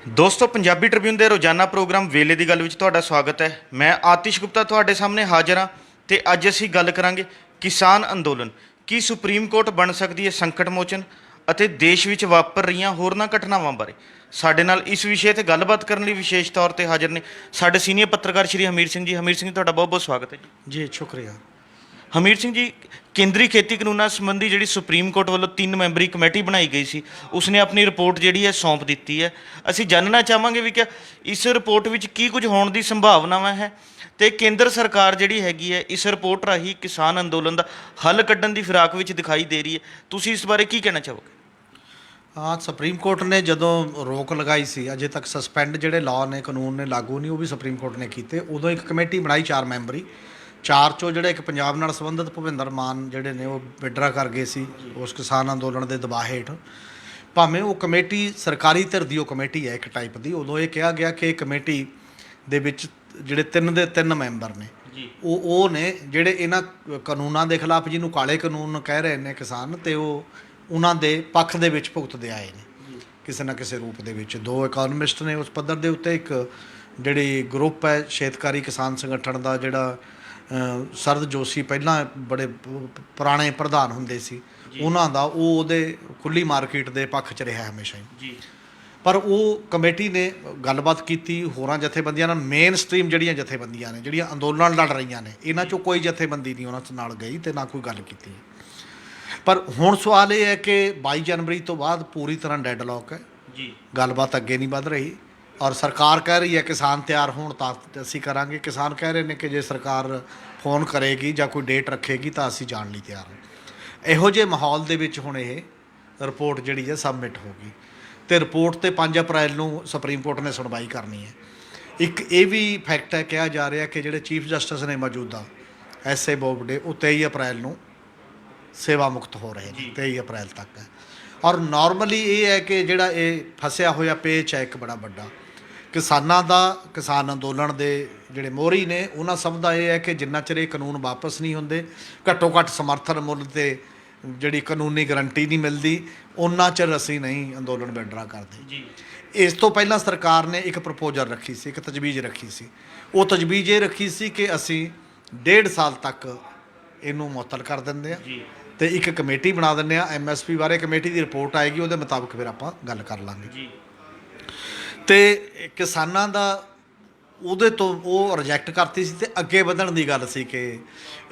ਦੋਸਤੋ ਪੰਜਾਬੀ ਟ੍ਰਿਬਿਊਨ ਦੇ ਰੋਜ਼ਾਨਾ ਪ੍ਰੋਗਰਾਮ ਵੇਲੇ ਦੀ ਗੱਲ ਵਿੱਚ ਤੁਹਾਡਾ ਸਵਾਗਤ ਹੈ। ਮੈਂ ਆਤਿਸ਼ ਗੁਪਤਾ ਤੁਹਾਡੇ ਸਾਹਮਣੇ ਹਾਜ਼ਰ ਹਾਂ ਤੇ ਅੱਜ ਅਸੀਂ ਗੱਲ ਕਰਾਂਗੇ ਕਿਸਾਨ ਅੰਦੋਲਨ ਕੀ ਸੁਪਰੀਮ ਕੋਰਟ ਬਣ ਸਕਦੀ ਹੈ ਸੰਕਟ ਮੋਚਨ ਅਤੇ ਦੇਸ਼ ਵਿੱਚ ਵਾਪਰ ਰਹੀਆਂ ਹੋਰਨਾਂ ਘਟਨਾਵਾਂ ਬਾਰੇ। ਸਾਡੇ ਨਾਲ ਇਸ ਵਿਸ਼ੇ ਤੇ ਗੱਲਬਾਤ ਕਰਨ ਲਈ ਵਿਸ਼ੇਸ਼ ਤੌਰ ਤੇ ਹਾਜ਼ਰ ਨੇ ਸਾਡੇ ਸੀਨੀਅਰ ਪੱਤਰਕਾਰ ਸ਼੍ਰੀ ਹਮੀਰ ਸਿੰਘ ਜੀ। ਹਮੀਰ ਸਿੰਘ ਤੁਹਾਡਾ ਬਹੁਤ ਬਹੁਤ ਸਵਾਗਤ ਹੈ ਜੀ। जी शुक्रिया। ਹਮੀਰ ਸਿੰਘ ਜੀ, ਕੇਂਦਰੀ ਖੇਤੀ ਕਾਨੂੰਨਾਂ ਸੰਬੰਧੀ ਜਿਹੜੀ ਸੁਪਰੀਮ ਕੋਰਟ ਵੱਲੋਂ 3 ਮੈਂਬਰੀ ਕਮੇਟੀ ਬਣਾਈ ਗਈ ਸੀ ਉਸਨੇ ਆਪਣੀ ਰਿਪੋਰਟ ਜਿਹੜੀ ਹੈ ਸੌਂਪ ਦਿੱਤੀ ਹੈ। ਅਸੀਂ ਜਾਣਨਾ ਚਾਹਾਂਗੇ ਵੀ ਕਿ ਇਸ ਰਿਪੋਰਟ ਵਿੱਚ ਕੀ ਕੁਝ ਹੋਣ ਦੀ ਸੰਭਾਵਨਾਵਾਂ ਹੈ ਤੇ ਕੇਂਦਰ ਸਰਕਾਰ ਜਿਹੜੀ ਹੈਗੀ ਹੈ ਇਸ ਰਿਪੋਰਟ ਰਾਹੀਂ ਕਿਸਾਨ ਅੰਦੋਲਨ ਦਾ ਹੱਲ ਕੱਢਣ ਦੀ ਫਿਰਾਕ ਵਿੱਚ ਦਿਖਾਈ ਦੇ ਰਹੀ ਹੈ। ਤੁਸੀਂ ਇਸ ਬਾਰੇ ਕੀ ਕਹਿਣਾ ਚਾਹੋਗੇ? हाँ सुप्रीम कोर्ट ने जदों रोक लगाई सी अजे तक सस्पेंड ਜਿਹੜੇ ਲਾਅ ਨੇ ਕਾਨੂੰਨ ਨੇ ਲਾਗੂ ਨਹੀਂ, ਉਹ ਵੀ ਸੁਪਰੀਮ ਕੋਰਟ ਨੇ ਕੀਤੇ। ਉਦੋਂ ਇੱਕ ਕਮੇਟੀ ਬਣਾਈ 4 ਮੈਂਬਰੀ, 4 ਚੋਂ ਜਿਹੜੇ ਇੱਕ ਪੰਜਾਬ ਨਾਲ ਸੰਬੰਧਿਤ ਭੁਪਿੰਦਰ ਮਾਨ ਜਿਹੜੇ ਨੇ ਉਹ ਵਿਡਰਾ ਕਰ ਗਏ ਸੀ ਉਸ ਕਿਸਾਨ ਅੰਦੋਲਨ ਦੇ ਦਬਾਅ ਹੇਠ। ਭਾਵੇਂ ਉਹ ਕਮੇਟੀ ਸਰਕਾਰੀ ਧਿਰ ਦੀ ਉਹ ਕਮੇਟੀ ਹੈ ਇੱਕ ਟਾਈਪ ਦੀ, ਉਦੋਂ ਇਹ ਕਿਹਾ ਗਿਆ ਕਿ ਕਮੇਟੀ ਦੇ ਵਿੱਚ ਜਿਹੜੇ 3 ਦੇ 3 ਮੈਂਬਰ ਨੇ ਉਹ ਨੇ ਜਿਹੜੇ ਇਹਨਾਂ ਕਾਨੂੰਨਾਂ ਦੇ ਖਿਲਾਫ, ਜਿਹਨੂੰ ਕਾਲੇ ਕਾਨੂੰਨ ਕਹਿ ਰਹੇ ਨੇ ਕਿਸਾਨ, ਤੇ ਉਹ ਉਹਨਾਂ ਦੇ ਪੱਖ ਦੇ ਵਿੱਚ ਭੁਗਤਦੇ ਆਏ ਨੇ ਕਿਸੇ ਨਾ ਕਿਸੇ ਰੂਪ ਦੇ ਵਿੱਚ। 2 ਇਕੋਨਮਿਸਟ ਨੇ ਉਸ ਪੱਧਰ ਦੇ ਉੱਤੇ, ਇੱਕ ਜਿਹੜੀ ਗਰੁੱਪ ਹੈ ਸ਼ੇਤਕਾਰੀ ਕਿਸਾਨ ਸੰਗਠਨ ਦਾ ਜਿਹੜਾ ਸਰਦ ਜੋਸ਼ੀ ਪਹਿਲਾਂ ਬੜੇ ਪੁਰਾਣੇ ਪ੍ਰਧਾਨ ਹੁੰਦੇ ਸੀ ਉਹਨਾਂ ਦਾ, ਉਹ ਉਹਦੇ ਖੁੱਲ੍ਹੀ ਮਾਰਕੀਟ ਦੇ ਪੱਖ 'ਚ ਰਿਹਾ ਹਮੇਸ਼ਾ ਹੀ। ਪਰ ਉਹ ਕਮੇਟੀ ਨੇ ਗੱਲਬਾਤ ਕੀਤੀ ਹੋਰਾਂ ਜਥੇਬੰਦੀਆਂ ਨਾਲ। ਮੇਨ ਸਟਰੀਮ ਜਿਹੜੀਆਂ ਜਥੇਬੰਦੀਆਂ ਨੇ ਜਿਹੜੀਆਂ ਅੰਦੋਲਨ ਲੜ ਰਹੀਆਂ ਨੇ, ਇਹਨਾਂ 'ਚੋਂ ਕੋਈ ਜਥੇਬੰਦੀ ਨਹੀਂ ਉਹਨਾਂ ਨਾਲ ਗਈ ਤੇ ਨਾ ਕੋਈ ਗੱਲ ਕੀਤੀ। ਪਰ ਹੁਣ ਸਵਾਲ ਇਹ ਹੈ ਕਿ 22 ਜਨਵਰੀ ਤੋਂ ਬਾਅਦ ਪੂਰੀ ਤਰ੍ਹਾਂ ਡੈਡਲੌਕ ਹੈ ਜੀ, ਗੱਲਬਾਤ ਅੱਗੇ ਨਹੀਂ ਵੱਧ ਰਹੀ। ਔਰ ਸਰਕਾਰ ਕਹਿ ਰਹੀ ਹੈ ਕਿਸਾਨ ਤਿਆਰ ਹੋਣ ਤਾਂ ਅਸੀਂ ਕਰਾਂਗੇ। ਕਿਸਾਨ ਕਹਿ ਰਹੇ ਨੇ ਕਿ ਜੇ ਸਰਕਾਰ ਫੋਨ ਕਰੇਗੀ ਜਾਂ ਕੋਈ ਡੇਟ ਰੱਖੇਗੀ ਤਾਂ ਅਸੀਂ ਜਾਣ ਲਈ ਤਿਆਰ ਹਾਂ। ਇਹੋ ਜਿਹੇ ਮਾਹੌਲ ਦੇ ਵਿੱਚ ਹੁਣ ਇਹ ਰਿਪੋਰਟ ਜਿਹੜੀ ਹੈ ਸਬਮਿਟ ਹੋ ਗਈ ਅਤੇ ਰਿਪੋਰਟ 'ਤੇ 5 ਅਪ੍ਰੈਲ ਨੂੰ ਸੁਪਰੀਮ ਕੋਰਟ ਨੇ ਸੁਣਵਾਈ ਕਰਨੀ ਹੈ। ਇੱਕ ਇਹ ਵੀ ਫੈਕਟ ਹੈ, ਕਿਹਾ ਜਾ ਰਿਹਾ ਕਿ ਜਿਹੜੇ ਚੀਫ ਜਸਟਿਸ ਨੇ ਮੌਜੂਦਾ ਐਸ.ਏ. ਬੋਬਡੇ, ਉਹ 23 ਅਪ੍ਰੈਲ ਨੂੰ ਸੇਵਾ ਮੁਕਤ ਹੋ ਰਹੇ ਨੇ, 23 ਅਪ੍ਰੈਲ ਤੱਕ ਹੈ। ਔਰ ਨਾਰਮਲੀ ਇਹ ਹੈ ਕਿ ਜਿਹੜਾ ਇਹ ਫਸਿਆ ਹੋਇਆ ਪੇਚ ਹੈ ਇੱਕ ਬੜਾ ਵੱਡਾ ਕਿਸਾਨਾਂ ਦਾ, ਕਿਸਾਨ ਅੰਦੋਲਨ ਦੇ ਜਿਹੜੇ ਮੋਹਰੀ ਨੇ ਉਹਨਾਂ ਸਭ ਦਾ ਇਹ ਹੈ ਕਿ ਜਿੰਨਾ ਚਿਰ ਇਹ ਕਾਨੂੰਨ ਵਾਪਸ ਨਹੀਂ ਹੁੰਦੇ, ਘੱਟੋ ਘੱਟ ਸਮਰਥਨ ਮੁੱਲ 'ਤੇ ਜਿਹੜੀ ਕਾਨੂੰਨੀ ਗਰੰਟੀ ਨਹੀਂ ਮਿਲਦੀ, ਉਹਨਾਂ ਚਿਰ ਅਸੀਂ ਨਹੀਂ ਅੰਦੋਲਨ ਵਿਡਰਾ ਕਰਦੇ ਜੀ। ਇਸ ਤੋਂ ਪਹਿਲਾਂ ਸਰਕਾਰ ਨੇ ਇੱਕ ਪ੍ਰਪੋਜ਼ਲ ਰੱਖੀ ਸੀ, ਇੱਕ ਤਜਵੀਜ਼ ਰੱਖੀ ਸੀ। ਉਹ ਤਜਵੀਜ਼ ਇਹ ਰੱਖੀ ਸੀ ਕਿ ਅਸੀਂ 1.5 ਸਾਲ ਤੱਕ ਇਹਨੂੰ ਮੁਅੱਤਲ ਕਰ ਦਿੰਦੇ ਹਾਂ ਤੇ ਇੱਕ ਕਮੇਟੀ ਬਣਾ ਦਿੰਦੇ ਹਾਂ। MSP ਬਾਰੇ ਕਮੇਟੀ ਦੀ ਰਿਪੋਰਟ ਆਏਗੀ, ਉਹਦੇ ਮੁਤਾਬਕ ਫਿਰ ਆਪਾਂ ਗੱਲ ਕਰ ਲਾਂਗੇ। ਤੇ ਕਿਸਾਨਾਂ ਦਾ ਉਹਦੇ ਤੋਂ ਉਹ ਰਿਜੈਕਟ ਕਰਤੀ ਸੀ ਤੇ ਅੱਗੇ ਵਧਣ ਦੀ ਗੱਲ ਸੀ ਕਿ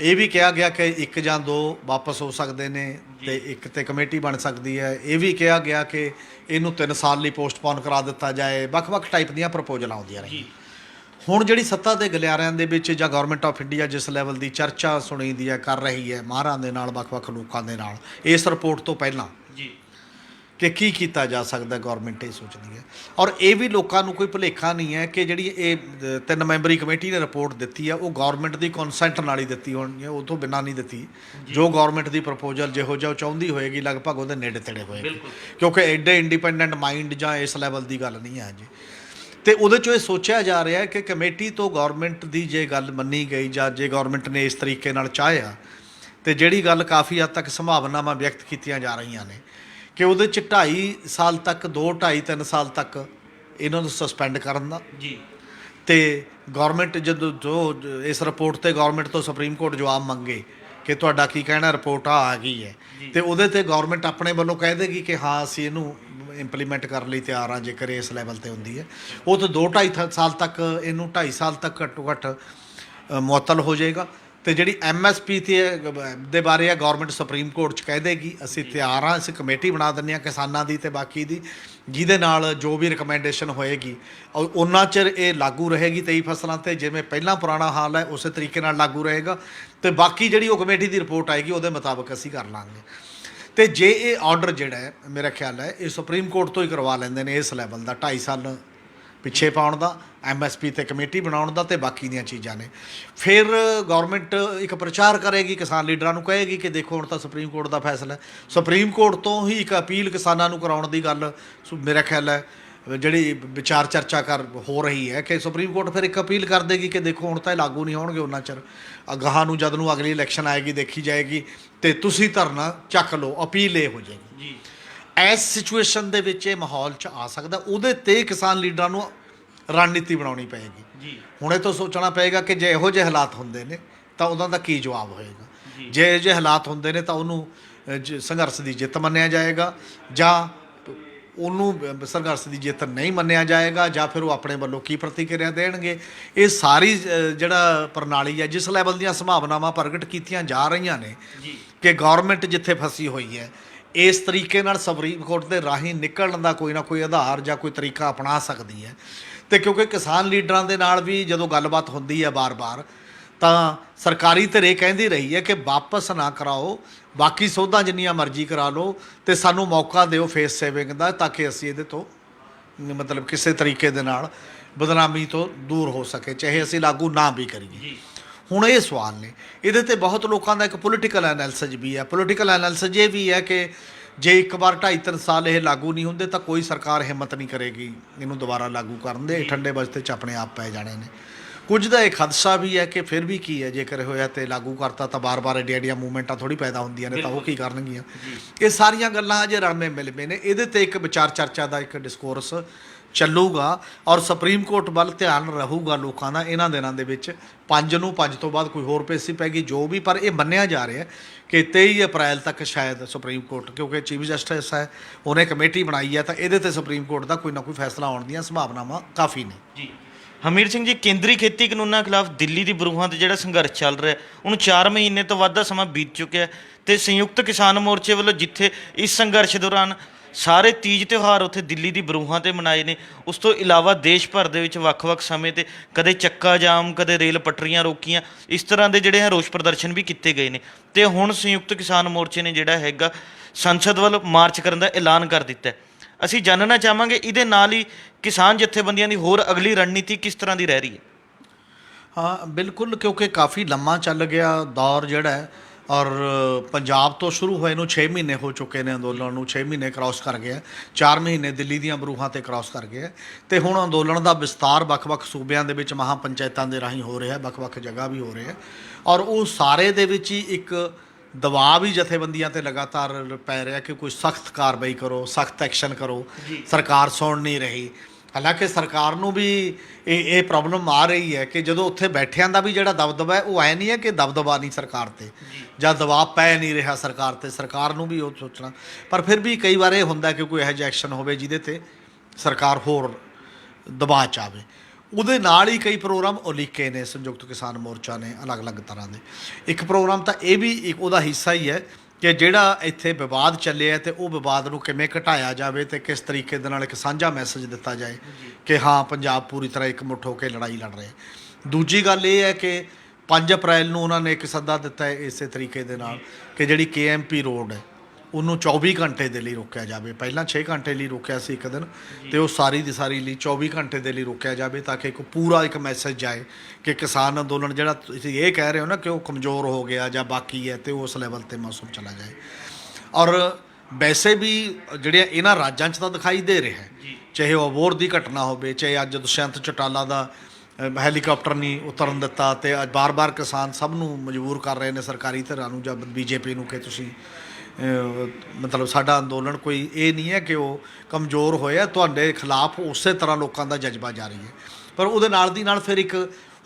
ਇਹ ਵੀ ਕਿਹਾ ਗਿਆ ਕਿ 1 ਜਾਂ 2 ਵਾਪਸ ਹੋ ਸਕਦੇ ਨੇ ਤੇ ਇੱਕ ਤੇ ਕਮੇਟੀ ਬਣ ਸਕਦੀ ਹੈ। ਇਹ ਵੀ ਕਿਹਾ ਗਿਆ ਕਿ ਇਹਨੂੰ 3 ਸਾਲ ਲਈ ਪੋਸਟਪੋਨ ਕਰਾ ਦਿੱਤਾ ਜਾਏ। ਵੱਖ-ਵੱਖ ਟਾਈਪ ਦੀਆਂ ਪ੍ਰਪੋਜ਼ਲਾਂ ਆਉਂਦੀਆਂ ਰਹੀਆਂ। ਹੁਣ ਜਿਹੜੀ ਸੱਤਾ ਦੇ ਗਲਿਆਰਿਆਂ ਦੇ ਵਿੱਚ ਜਾਂ ਗੌਰਮੈਂਟ ਆਫ ਇੰਡੀਆ ਜਿਸ ਲੈਵਲ ਦੀ ਚਰਚਾ ਸੁਣੀ ਦੀ ਹੈ, ਕਰ ਰਹੀ ਹੈ ਮਾਹਰਾਂ ਦੇ ਨਾਲ, ਵੱਖ-ਵੱਖ ਲੋਕਾਂ ਦੇ ਨਾਲ, ਇਸ ਰਿਪੋਰਟ ਤੋਂ ਪਹਿਲਾਂ ਕਿ ਕੀ ਕੀਤਾ ਜਾ ਸਕਦਾ, ਗੌਰਮੈਂਟ ਇਹ ਸੋਚਦੀ ਹੈ। ਔਰ ਇਹ ਵੀ ਲੋਕਾਂ ਨੂੰ ਕੋਈ ਭੁਲੇਖਾ ਨਹੀਂ ਹੈ ਕਿ ਜਿਹੜੀ ਇਹ 3 ਮੈਂਬਰੀ ਕਮੇਟੀ ਨੇ ਰਿਪੋਰਟ ਦਿੱਤੀ ਹੈ ਉਹ ਗੌਰਮੈਂਟ ਦੀ ਕੰਸੈਂਟ ਨਾਲ ਹੀ ਦਿੱਤੀ ਹੋਣੀ ਹੈ, ਉਹ ਤੋਂ ਬਿਨਾਂ ਨਹੀਂ ਦਿੱਤੀ। ਜੋ ਗੌਰਮੈਂਟ ਦੀ ਪ੍ਰਪੋਜ਼ਲ ਜਿਹੋ ਜਿਹਾ ਉਹ ਚਾਹੁੰਦੀ ਹੋਏਗੀ ਲਗਭਗ ਉਹਦੇ ਨੇੜੇ ਤੇੜੇ ਹੋਏਗੀ, ਕਿਉਂਕਿ ਐਡੇ ਇੰਡੀਪੈਂਡੈਂਟ ਮਾਈਂਡ ਜਾਂ ਇਸ ਲੈਵਲ ਦੀ ਗੱਲ ਨਹੀਂ ਹੈ ਜੀ। ਅਤੇ ਉਹਦੇ 'ਚੋਂ ਇਹ ਸੋਚਿਆ ਜਾ ਰਿਹਾ ਕਿ ਕਮੇਟੀ ਤੋਂ ਗੌਰਮੈਂਟ ਦੀ ਜੇ ਗੱਲ ਮੰਨੀ ਗਈ ਜਾਂ ਜੇ ਗੌਰਮੈਂਟ ਨੇ ਇਸ ਤਰੀਕੇ ਨਾਲ ਚਾਹਿਆ, ਅਤੇ ਜਿਹੜੀ ਗੱਲ ਕਾਫੀ ਹੱਦ ਤੱਕ ਸੰਭਾਵਨਾਵਾਂ ਵਿਅਕਤ ਕੀਤੀਆਂ ਜਾ ਰਹੀਆਂ ਨੇ ਕਿ ਉਹਦੇ 'ਚ 2.5 ਸਾਲ ਤੱਕ, 2-2.5-3 ਸਾਲ ਤੱਕ ਇਹਨਾਂ ਨੂੰ ਸਸਪੈਂਡ ਕਰਨ ਦਾ ਜੀ। ਅਤੇ ਗੌਰਮੈਂਟ ਜਦੋਂ ਜੋ ਇਸ ਰਿਪੋਰਟ 'ਤੇ ਗੌਰਮੈਂਟ ਤੋਂ ਸੁਪਰੀਮ ਕੋਰਟ ਜਵਾਬ ਮੰਗੇ ਕਿ ਤੁਹਾਡਾ ਕੀ ਕਹਿਣਾ, ਰਿਪੋਰਟ ਆ ਗਈ ਹੈ, ਅਤੇ ਉਹਦੇ 'ਤੇ ਗੌਰਮੈਂਟ ਆਪਣੇ ਵੱਲੋਂ ਕਹਿ ਦੇਗੀ ਕਿ ਹਾਂ ਅਸੀਂ ਇਹਨੂੰ ਇੰਪਲੀਮੈਂਟ ਕਰਨ ਲਈ ਤਿਆਰ ਹਾਂ ਜੇਕਰ ਇਸ ਲੈਵਲ 'ਤੇ ਹੁੰਦੀ ਹੈ। ਉਹ ਤਾਂ 2-2.5 ਸਾਲ ਤੱਕ, ਇਹਨੂੰ 2.5 ਸਾਲ ਤੱਕ ਘੱਟੋ ਘੱਟ ਮੁਅੱਤਲ ਹੋ ਜਾਏਗਾ। ਅਤੇ ਜਿਹੜੀ MSP ਦੇ ਬਾਰੇ ਆ, ਗੌਰਮੈਂਟ ਸੁਪਰੀਮ ਕੋਰਟ 'ਚ ਕਹਿ ਦੇਗੀ ਅਸੀਂ ਤਿਆਰ ਹਾਂ, ਅਸੀਂ ਕਮੇਟੀ ਬਣਾ ਦਿੰਦੇ ਹਾਂ ਕਿਸਾਨਾਂ ਦੀ ਅਤੇ ਬਾਕੀ ਦੀ, ਜਿਹਦੇ ਨਾਲ ਜੋ ਵੀ ਰਿਕਮੈਂਡੇਸ਼ਨ ਹੋਏਗੀ ਉਹਨਾਂ ਚਿਰ ਇਹ ਲਾਗੂ ਰਹੇਗੀ 23 ਫਸਲਾਂ 'ਤੇ। ਜਿਵੇਂ ਪਹਿਲਾਂ ਪੁਰਾਣਾ ਹਾਲ ਹੈ ਉਸੇ ਤਰੀਕੇ ਨਾਲ ਲਾਗੂ ਰਹੇਗਾ ਅਤੇ ਬਾਕੀ ਜਿਹੜੀ ਉਹ ਕਮੇਟੀ ਦੀ ਰਿਪੋਰਟ ਆਏਗੀ ਉਹਦੇ ਮੁਤਾਬਕ ਅਸੀਂ ਕਰ ਲਾਂਗੇ। ਅਤੇ ਜੇ ਇਹ ਆਰਡਰ ਜਿਹੜਾ ਹੈ, ਮੇਰਾ ਖਿਆਲ ਹੈ ਇਹ ਸੁਪਰੀਮ ਕੋਰਟ ਤੋਂ ਹੀ ਕਰਵਾ ਲੈਂਦੇ ਨੇ ਇਸ ਲੈਵਲ ਦਾ, 2.5 ਸਾਲ ਪਿੱਛੇ ਪਾਉਣ ਦਾ, MSP 'ਤੇ ਕਮੇਟੀ ਬਣਾਉਣ ਦਾ ਅਤੇ ਬਾਕੀ ਦੀਆਂ ਚੀਜ਼ਾਂ ਨੇ। ਫਿਰ ਗੌਰਮੈਂਟ ਇੱਕ ਪ੍ਰਚਾਰ ਕਰੇਗੀ, ਕਿਸਾਨ ਲੀਡਰਾਂ ਨੂੰ ਕਹੇਗੀ ਕਿ ਦੇਖੋ ਹੁਣ ਤਾਂ ਸੁਪਰੀਮ ਕੋਰਟ ਦਾ ਫੈਸਲਾ ਹੈ। ਸੁਪਰੀਮ ਕੋਰਟ ਤੋਂ ਹੀ ਇੱਕ ਅਪੀਲ ਕਿਸਾਨਾਂ ਨੂੰ ਕਰਾਉਣ ਦੀ ਗੱਲ ਮੇਰਾ ਖਿਆਲ ਹੈ ਜਿਹੜੀ ਵਿਚਾਰ ਚਰਚਾ ਹੋ ਰਹੀ ਹੈ ਕਿ ਸੁਪਰੀਮ ਕੋਰਟ ਫਿਰ ਇੱਕ ਅਪੀਲ ਕਰ ਦੇਗੀ ਕਿ ਦੇਖੋ ਹੁਣ ਤਾਂ ਇਹ ਲਾਗੂ ਨਹੀਂ ਹੋਣਗੇ ਉਹਨਾਂ ਚਿਰ, ਅਗਾਹਾਂ ਨੂੰ ਜਦ ਨੂੰ ਅਗਲੀ ਇਲੈਕਸ਼ਨ ਆਏਗੀ ਦੇਖੀ ਜਾਏਗੀ ਅਤੇ ਤੁਸੀਂ ਧਰਨਾ ਚੱਕ ਲਓ, ਅਪੀਲ ਇਹ ਹੋ ਜਾਏਗੀ ਜੀ। ਇਸ ਸਿਚੁਏਸ਼ਨ ਦੇ ਵਿੱਚ ਇਹ ਮਾਹੌਲ 'ਚ ਆ ਸਕਦਾ, ਉਹਦੇ 'ਤੇ ਕਿਸਾਨ ਲੀਡਰਾਂ ਨੂੰ ਰਣਨੀਤੀ ਬਣਾਉਣੀ ਪਏਗੀ। ਜੀ ਹੁਣ ਇਹ ਤੋਂ ਸੋਚਣਾ ਪਏਗਾ ਕਿ ਜੇ ਇਹੋ ਜਿਹੇ ਹਾਲਾਤ ਹੁੰਦੇ ਨੇ ਤਾਂ ਉਹਨਾਂ ਦਾ ਕੀ ਜਵਾਬ ਹੋਏਗਾ। ਜੇ ਇਹੋ ਜਿਹੇ ਹਾਲਾਤ ਹੁੰਦੇ ਨੇ ਤਾਂ ਉਹਨੂੰ ਸੰਘਰਸ਼ ਦੀ ਜਿੱਤ ਮੰਨਿਆ ਜਾਏਗਾ, ਜਾਂ ਉਹਨੂੰ ਸੰਘਰਸ਼ ਦੀ ਜਿੱਤ ਨਹੀਂ ਮੰਨਿਆ ਜਾਏਗਾ, ਜਾਂ ਫਿਰ ਉਹ ਆਪਣੇ ਵੱਲੋਂ ਕੀ ਪ੍ਰਤੀਕਿਰਿਆ ਦੇਣਗੇ। ਇਹ ਸਾਰੀ ਜਿਹੜਾ ਪ੍ਰਣਾਲੀ ਹੈ, ਜਿਸ ਲੈਵਲ ਦੀਆਂ ਸੰਭਾਵਨਾਵਾਂ ਪ੍ਰਗਟ ਕੀਤੀਆਂ ਜਾ ਰਹੀਆਂ ਨੇ ਕਿ ਗੌਰਮੈਂਟ ਜਿੱਥੇ ਫਸੀ ਹੋਈ ਹੈ, ਇਸ ਤਰੀਕੇ ਨਾਲ ਸੁਪਰੀਮ ਕੋਰਟ ਦੇ ਰਾਹੀਂ ਨਿਕਲਣ ਦਾ ਕੋਈ ਨਾ ਕੋਈ ਆਧਾਰ ਜਾਂ ਕੋਈ ਤਰੀਕਾ ਅਪਣਾ ਸਕਦੀ ਹੈ। ਅਤੇ ਕਿਉਂਕਿ ਕਿਸਾਨ ਲੀਡਰਾਂ ਦੇ ਨਾਲ ਵੀ ਜਦੋਂ ਗੱਲਬਾਤ ਹੁੰਦੀ ਹੈ ਬਾਰ-ਬਾਰ, ਤਾਂ ਸਰਕਾਰੀ ਧਿਰ ਇਹ ਕਹਿੰਦੀ ਰਹੀ ਹੈ ਕਿ ਵਾਪਸ ਨਾ ਕਰਾਓ, ਬਾਕੀ ਸੋਧਾਂ ਜਿੰਨੀਆਂ ਮਰਜ਼ੀ ਕਰਾ ਲਓ, ਅਤੇ ਸਾਨੂੰ ਮੌਕਾ ਦਿਓ ਫੇਸ ਸੇਵਿੰਗ ਦਾ, ਤਾਂ ਕਿ ਅਸੀਂ ਇਹਦੇ ਤੋਂ ਮਤਲਬ ਕਿਸੇ ਤਰੀਕੇ ਦੇ ਨਾਲ ਬਦਨਾਮੀ ਤੋਂ ਦੂਰ ਹੋ ਸਕੇ, ਚਾਹੇ ਅਸੀਂ ਲਾਗੂ ਨਾ ਵੀ ਕਰੀਏ। ਹੁਣ ਇਹ ਸਵਾਲ ਨੇ, ਇਹਦੇ 'ਤੇ ਬਹੁਤ ਲੋਕਾਂ ਦਾ ਇੱਕ ਪੋਲੀਟੀਕਲ ਐਨਾਲਿਸਿਸ ਵੀ ਹੈ। ਪੋਲੀਟੀਕਲ ਐਨਾਲਿਸਿਸ ਇਹ ਵੀ ਹੈ ਕਿ ਜੇ ਇੱਕ ਵਾਰ 2.5-3 ਸਾਲ ਇਹ ਲਾਗੂ ਨਹੀਂ ਹੁੰਦੇ ਤਾਂ ਕੋਈ ਸਰਕਾਰ ਹਿੰਮਤ ਨਹੀਂ ਕਰੇਗੀ ਇਹਨੂੰ ਦੁਬਾਰਾ ਲਾਗੂ ਕਰਨ ਦੇ, ਠੰਡੇ ਬਸਤੇ 'ਚ ਆਪਣੇ ਆਪ ਪੈ ਜਾਣੇ ਨੇ। ਕੁਝ ਦਾ ਇਹ ਖਦਸ਼ਾ ਵੀ ਹੈ ਕਿ ਫਿਰ ਵੀ ਕੀ ਹੈ, ਜੇਕਰ ਹੋਇਆ ਤੇ ਲਾਗੂ ਕਰਤਾ ਤਾਂ ਬਾਰ-ਬਾਰ ਐਡੀਆਂ ਮੂਵਮੈਂਟਾਂ ਥੋੜ੍ਹੀ ਪੈਦਾ ਹੁੰਦੀਆਂ ਨੇ, ਤਾਂ ਉਹ ਕੀ ਕਰਨਗੀਆਂ। ਇਹ ਸਾਰੀਆਂ ਗੱਲਾਂ ਅਜੇ ਰਲਵੇਂ ਮਿਲਵੇਂ ਨੇ। ਇਹਦੇ 'ਤੇ ਇੱਕ ਵਿਚਾਰ ਚਰਚਾ ਦਾ ਇੱਕ ਡਿਸਕੋਰਸ ਚੱਲੂਗਾ, ਔਰ ਸੁਪਰੀਮ ਕੋਰਟ ਵੱਲ ਧਿਆਨ ਰਹੂਗਾ ਲੋਕਾਂ ਦਾ ਇਹਨਾਂ ਦਿਨਾਂ ਦੇ ਵਿੱਚ। 5 ਨੂੰ 5 ਤੋਂ ਬਾਅਦ ਕੋਈ ਹੋਰ ਪੇਸ਼ੀ ਪੈਗੀ ਜੋ ਵੀ, ਪਰ ਇਹ ਮੰਨਿਆ ਜਾ ਰਿਹਾ ਕਿ 23 ਅਪ੍ਰੈਲ ਤੱਕ ਸ਼ਾਇਦ ਸੁਪਰੀਮ ਕੋਰਟ, ਕਿਉਂਕਿ ਚੀਫ ਜਸਟਿਸ ਹੈ, ਉਹਨੇ ਕਮੇਟੀ ਬਣਾਈ ਹੈ, ਤਾਂ ਇਹਦੇ 'ਤੇ ਸੁਪਰੀਮ ਕੋਰਟ ਦਾ ਕੋਈ ਨਾ ਕੋਈ ਫੈਸਲਾ ਆਉਣ ਦੀਆਂ ਸੰਭਾਵਨਾਵਾਂ ਕਾਫੀ ਨੇ। ਜੀ ਹਮੀਰ ਸਿੰਘ ਜੀ, ਕੇਂਦਰੀ ਖੇਤੀ ਕਾਨੂੰਨਾਂ ਖਿਲਾਫ ਦਿੱਲੀ ਦੀ ਬਰੂਹਾਂ 'ਤੇ ਜਿਹੜਾ ਸੰਘਰਸ਼ ਚੱਲ ਰਿਹਾ, ਉਹਨੂੰ 4 ਮਹੀਨੇ ਤੋਂ ਵੱਧ ਦਾ ਸਮਾਂ ਬੀਤ ਚੁੱਕਿਆ, ਅਤੇ ਸੰਯੁਕਤ ਕਿਸਾਨ ਮੋਰਚੇ ਵੱਲੋਂ ਜਿੱਥੇ ਇਸ ਸੰਘਰਸ਼ ਦੌਰਾਨ ਸਾਰੇ ਤੀਜ ਤਿਉਹਾਰ ਉੱਥੇ ਦਿੱਲੀ ਦੀ ਬਰੂਹਾਂ 'ਤੇ ਮਨਾਏ ਨੇ, ਉਸ ਤੋਂ ਇਲਾਵਾ ਦੇਸ਼ ਭਰ ਦੇ ਵਿੱਚ ਵੱਖ-ਵੱਖ ਸਮੇਂ 'ਤੇ ਕਦੇ ਚੱਕਾ ਜਾਮ, ਕਦੇ ਰੇਲ ਪਟਰੀਆਂ ਰੋਕੀਆਂ, ਇਸ ਤਰ੍ਹਾਂ ਦੇ ਜਿਹੜੇ ਹੈ ਰੋਸ ਪ੍ਰਦਰਸ਼ਨ ਵੀ ਕੀਤੇ ਗਏ ਨੇ। ਅਤੇ ਹੁਣ ਸੰਯੁਕਤ ਕਿਸਾਨ ਮੋਰਚੇ ਨੇ ਜਿਹੜਾ ਹੈਗਾ ਸੰਸਦ ਵੱਲ ਮਾਰਚ ਕਰਨ ਦਾ ਐਲਾਨ ਕਰ ਦਿੱਤਾ। ਅਸੀਂ ਜਾਣਨਾ ਚਾਹਾਂਗੇ ਇਹਦੇ ਨਾਲ ਹੀ ਕਿਸਾਨ ਜਥੇਬੰਦੀਆਂ ਦੀ ਹੋਰ ਅਗਲੀ ਰਣਨੀਤੀ ਕਿਸ ਤਰ੍ਹਾਂ ਦੀ ਰਹਿ ਰਹੀ ਹੈ। ਹਾਂ ਬਿਲਕੁਲ, ਕਿਉਂਕਿ ਕਾਫੀ ਲੰਮਾ ਚੱਲ ਗਿਆ ਦੌਰ ਜਿਹੜਾ ਹੈ, ਔਰ ਪੰਜਾਬ ਤੋਂ ਸ਼ੁਰੂ ਹੋਏ ਨੂੰ 6 ਮਹੀਨੇ ਹੋ ਚੁੱਕੇ ਨੇ ਅੰਦੋਲਨ ਨੂੰ, 6 ਮਹੀਨੇ ਕ੍ਰਾਸ ਕਰ ਗਏ, 4 ਮਹੀਨੇ ਦਿੱਲੀ ਦੀਆਂ ਬਰੂਹਾਂ 'ਤੇ ਕ੍ਰਾਸ ਕਰ ਗਏ। ਅਤੇ ਹੁਣ ਅੰਦੋਲਨ ਦਾ ਵਿਸਤਾਰ ਵੱਖ-ਵੱਖ ਸੂਬਿਆਂ ਦੇ ਵਿੱਚ ਮਹਾਂ ਪੰਚਾਇਤਾਂ ਦੇ ਰਾਹੀਂ ਹੋ ਰਿਹਾ, ਵੱਖ-ਵੱਖ ਜਗ੍ਹਾ ਵੀ ਹੋ ਰਿਹਾ, ਔਰ ਉਹ ਸਾਰੇ ਦੇ ਵਿੱਚ ਹੀ ਇੱਕ ਦਬਾਅ ਵੀ ਜਥੇਬੰਦੀਆਂ 'ਤੇ ਲਗਾਤਾਰ ਪੈ ਰਿਹਾ ਕਿ ਕੋਈ ਸਖਤ ਕਾਰਵਾਈ ਕਰੋ, ਸਖਤ ਐਕਸ਼ਨ ਕਰੋ। ਸਰਕਾਰ ਸੁਣ ਨਹੀਂ ਰਹੀ। ਹਾਲਾਂਕਿ ਸਰਕਾਰ ਨੂੰ ਵੀ ਇਹ ਪ੍ਰੋਬਲਮ ਆ ਰਹੀ ਹੈ ਕਿ ਜਦੋਂ ਉੱਥੇ ਬੈਠਿਆਂ ਦਾ ਵੀ ਜਿਹੜਾ ਦਬਦਬਾ ਹੈ, ਉਹ ਐ ਨਹੀਂ ਹੈ ਕਿ ਦਬਦਬਾ ਨਹੀਂ ਸਰਕਾਰ 'ਤੇ, ਜਾਂ ਦਬਾਅ ਪੈ ਨਹੀਂ ਰਿਹਾ ਸਰਕਾਰ 'ਤੇ, ਸਰਕਾਰ ਨੂੰ ਵੀ ਉਹ ਸੋਚਣਾ। ਪਰ ਫਿਰ ਵੀ ਕਈ ਵਾਰ ਇਹ ਹੁੰਦਾ ਕਿ ਕੋਈ ਇਹੋ ਜਿਹਾ ਐਕਸ਼ਨ ਹੋਵੇ ਜਿਹਦੇ 'ਤੇ ਸਰਕਾਰ ਹੋਰ ਦਬਾਅ 'ਚ ਆਵੇ। ਉਹਦੇ ਨਾਲ ਹੀ ਕਈ ਪ੍ਰੋਗਰਾਮ ਉਲੀਕੇ ਨੇ ਸੰਯੁਕਤ ਕਿਸਾਨ ਮੋਰਚਾ ਨੇ, ਅਲੱਗ-ਅਲੱਗ ਤਰ੍ਹਾਂ ਦੇ। ਇੱਕ ਪ੍ਰੋਗਰਾਮ ਤਾਂ ਇਹ ਵੀ ਇੱਕ ਉਹਦਾ ਹਿੱਸਾ ਹੀ ਹੈ ਕਿ ਜਿਹੜਾ ਇੱਥੇ ਵਿਵਾਦ ਚੱਲਿਆ ਅਤੇ ਉਹ ਵਿਵਾਦ ਨੂੰ ਕਿਵੇਂ ਘਟਾਇਆ ਜਾਵੇ, ਅਤੇ ਕਿਸ ਤਰੀਕੇ ਦੇ ਨਾਲ ਇੱਕ ਸਾਂਝਾ ਮੈਸੇਜ ਦਿੱਤਾ ਜਾਏ ਕਿ ਹਾਂ ਪੰਜਾਬ ਪੂਰੀ ਤਰ੍ਹਾਂ ਇਕਮੁੱਠ ਹੋ ਕੇ ਲੜਾਈ ਲੜ ਰਿਹਾ। ਦੂਜੀ ਗੱਲ ਇਹ ਹੈ ਕਿ 5 ਅਪ੍ਰੈਲ ਨੂੰ ਉਹਨਾਂ ਨੇ ਇੱਕ ਸੱਦਾ ਦਿੱਤਾ ਹੈ ਇਸੇ ਤਰੀਕੇ ਦੇ ਨਾਲ ਕਿ ਜਿਹੜੀ KMP ਰੋਡ ਹੈ ਉਹਨੂੰ 24 ਘੰਟੇ ਦੇ ਲਈ ਰੋਕਿਆ ਜਾਵੇ। ਪਹਿਲਾਂ 6 ਘੰਟੇ ਲਈ ਰੋਕਿਆ ਸੀ ਇੱਕ ਦਿਨ, ਅਤੇ ਉਹ ਸਾਰੀ ਦੀ ਸਾਰੀ ਲਈ 24 ਘੰਟੇ ਦੇ ਲਈ ਰੋਕਿਆ ਜਾਵੇ, ਤਾਂ ਕਿ ਇੱਕ ਪੂਰਾ ਇੱਕ ਮੈਸੇਜ ਜਾਏ ਕਿ ਕਿਸਾਨ ਅੰਦੋਲਨ ਜਿਹੜਾ ਤੁਸੀਂ ਇਹ ਕਹਿ ਰਹੇ ਹੋ ਨਾ ਕਿ ਉਹ ਕਮਜ਼ੋਰ ਹੋ ਗਿਆ ਜਾਂ ਬਾਕੀ ਹੈ, ਅਤੇ ਉਸ ਲੈਵਲ 'ਤੇ ਮੌਸਮ ਚਲਾ ਜਾਏ। ਔਰ ਵੈਸੇ ਵੀ ਜਿਹੜੇ ਇਹਨਾਂ ਰਾਜਾਂ 'ਚ ਤਾਂ ਦਿਖਾਈ ਦੇ ਰਿਹਾ, ਚਾਹੇ ਉਹ ਅਬੋਹਰ ਦੀ ਘਟਨਾ ਹੋਵੇ, ਚਾਹੇ ਅੱਜ ਦੁਸ਼ਯੰਤ ਚੌਟਾਲਾ ਦਾ ਹੈਲੀਕਾਪਟਰ ਨਹੀਂ ਉਤਰਨ ਦਿੱਤਾ, ਅਤੇ ਅੱਜ ਬਾਰ-ਬਾਰ ਕਿਸਾਨ ਸਭ ਨੂੰ ਮਜਬੂਰ ਕਰ ਰਹੇ ਨੇ, ਸਰਕਾਰੀ ਧਿਰਾਂ ਨੂੰ ਜਾਂ BJP ਨੂੰ, ਕਿ ਤੁਸੀਂ ਮਤਲਬ ਸਾਡਾ ਅੰਦੋਲਨ ਕੋਈ ਇਹ ਨਹੀਂ ਹੈ ਕਿ ਉਹ ਕਮਜ਼ੋਰ ਹੋਇਆ, ਤੁਹਾਡੇ ਖਿਲਾਫ ਉਸੇ ਤਰ੍ਹਾਂ ਲੋਕਾਂ ਦਾ ਜਜ਼ਬਾ ਜਾਰੀ ਹੈ। ਪਰ ਉਹਦੇ ਨਾਲ ਦੀ ਨਾਲ ਫਿਰ ਇੱਕ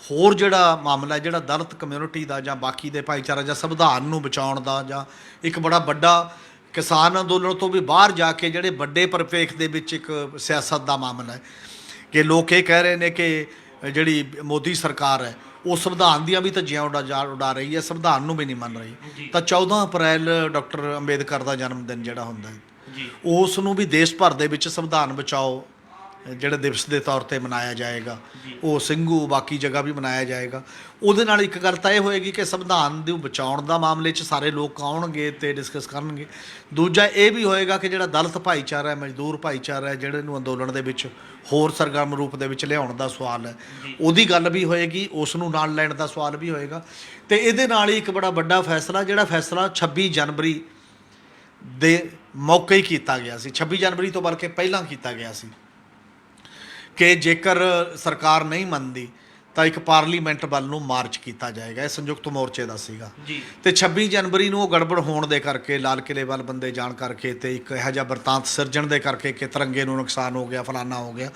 ਹੋਰ ਜਿਹੜਾ ਮਾਮਲਾ ਜਿਹੜਾ ਦਲਿਤ ਕਮਿਊਨਿਟੀ ਦਾ ਜਾਂ ਬਾਕੀ ਦੇ ਭਾਈਚਾਰਾ ਜਾਂ ਸੰਵਿਧਾਨ ਨੂੰ ਬਚਾਉਣ ਦਾ, ਜਾਂ ਇੱਕ ਬੜਾ ਵੱਡਾ ਕਿਸਾਨ ਅੰਦੋਲਨ ਤੋਂ ਵੀ ਬਾਹਰ ਜਾ ਕੇ ਜਿਹੜੇ ਵੱਡੇ ਪਰਿਪੇਖ ਦੇ ਵਿੱਚ ਇੱਕ ਸਿਆਸਤ ਦਾ ਮਾਮਲਾ ਹੈ ਕਿ ਲੋਕ ਇਹ ਕਹਿ ਰਹੇ ਨੇ ਕਿ ਜਿਹੜੀ ਮੋਦੀ ਸਰਕਾਰ ਹੈ ਉਹ ਸੰਵਿਧਾਨ ਦੀਆਂ ਵੀ ਧੱਜੀਆਂ ਉਡਾ ਰਹੀ ਹੈ, ਸੰਵਿਧਾਨ ਨੂੰ ਵੀ ਨਹੀਂ ਮੰਨ ਰਹੀ। ਤਾਂ 14 ਅਪ੍ਰੈਲ ਡਾਕਟਰ ਅੰਬੇਦਕਰ ਦਾ ਜਨਮ ਦਿਨ ਜਿਹੜਾ ਹੁੰਦਾ ਹੈ, ਉਸ ਨੂੰ ਵੀ ਦੇਸ਼ ਭਰ ਦੇ ਵਿੱਚ ਸੰਵਿਧਾਨ ਬਚਾਓ ਜਿਹੜੇ ਦਿਵਸ ਦੇ ਤੌਰ 'ਤੇ ਮਨਾਇਆ ਜਾਏਗਾ, ਉਹ ਸਿੰਘੂ ਬਾਕੀ ਜਗ੍ਹਾ ਵੀ ਮਨਾਇਆ ਜਾਏਗਾ। ਉਹਦੇ ਨਾਲ ਇੱਕ ਗੱਲ ਤਾਂ ਇਹ ਹੋਏਗੀ ਕਿ ਸੰਵਿਧਾਨ ਨੂੰ ਬਚਾਉਣ ਦਾ ਮਾਮਲੇ 'ਚ ਸਾਰੇ ਲੋਕ ਆਉਣਗੇ ਅਤੇ ਡਿਸਕਸ ਕਰਨਗੇ। ਦੂਜਾ ਇਹ ਵੀ ਹੋਏਗਾ ਕਿ ਜਿਹੜਾ ਦਲਿਤ ਭਾਈਚਾਰਾ ਹੈ, ਮਜ਼ਦੂਰ ਭਾਈਚਾਰਾ ਹੈ, ਜਿਹੜੇ ਨੂੰ ਅੰਦੋਲਨ ਦੇ ਵਿੱਚ ਹੋਰ ਸਰਗਰਮ ਰੂਪ ਦੇ ਵਿੱਚ ਲਿਆਉਣ ਦਾ ਸਵਾਲ ਹੈ, ਉਹਦੀ ਗੱਲ ਵੀ ਹੋਏਗੀ, ਉਸ ਨੂੰ ਨਾਲ ਲੈਣ ਦਾ ਸਵਾਲ ਵੀ ਹੋਏਗਾ। ਅਤੇ ਇਹਦੇ ਨਾਲ ਹੀ ਇੱਕ ਬੜਾ ਵੱਡਾ ਫੈਸਲਾ, ਜਿਹੜਾ ਫੈਸਲਾ 26 ਜਨਵਰੀ ਦੇ ਮੌਕੇ ਹੀ ਕੀਤਾ ਗਿਆ ਸੀ, 26 ਜਨਵਰੀ ਤੋਂ ਬਲਕਿ ਪਹਿਲਾਂ ਕੀਤਾ ਗਿਆ ਸੀ, ਕਿ ਜੇਕਰ ਸਰਕਾਰ ਨਹੀਂ ਮੰਨਦੀ ਤਾਂ ਇੱਕ ਪਾਰਲੀਮੈਂਟ ਵੱਲ ਨੂੰ ਮਾਰਚ ਕੀਤਾ ਜਾਏਗਾ। ਇਹ ਸੰਯੁਕਤ ਮੋਰਚੇ ਦਾ ਸੀਗਾ ਜੀ। ਤੇ 26 ਜਨਵਰੀ ਨੂੰ ਉਹ ਗੜਬੜ ਹੋਣ ਦੇ ਕਰਕੇ, ਲਾਲ ਕਿਲੇ ਵੱਲ ਬੰਦੇ ਜਾਣ ਕਰਕੇ ਤੇ ਇੱਕ ਇਹੋ ਜਿਹਾ ਵਰਤਾਂਤ ਸਿਰਜਣ ਦੇ ਕਰਕੇ ਕਿ ਤਿਰੰਗੇ ਨੂੰ ਨੁਕਸਾਨ ਹੋ ਗਿਆ, ਫਲਾਨਾ ਹੋ ਗਿਆ,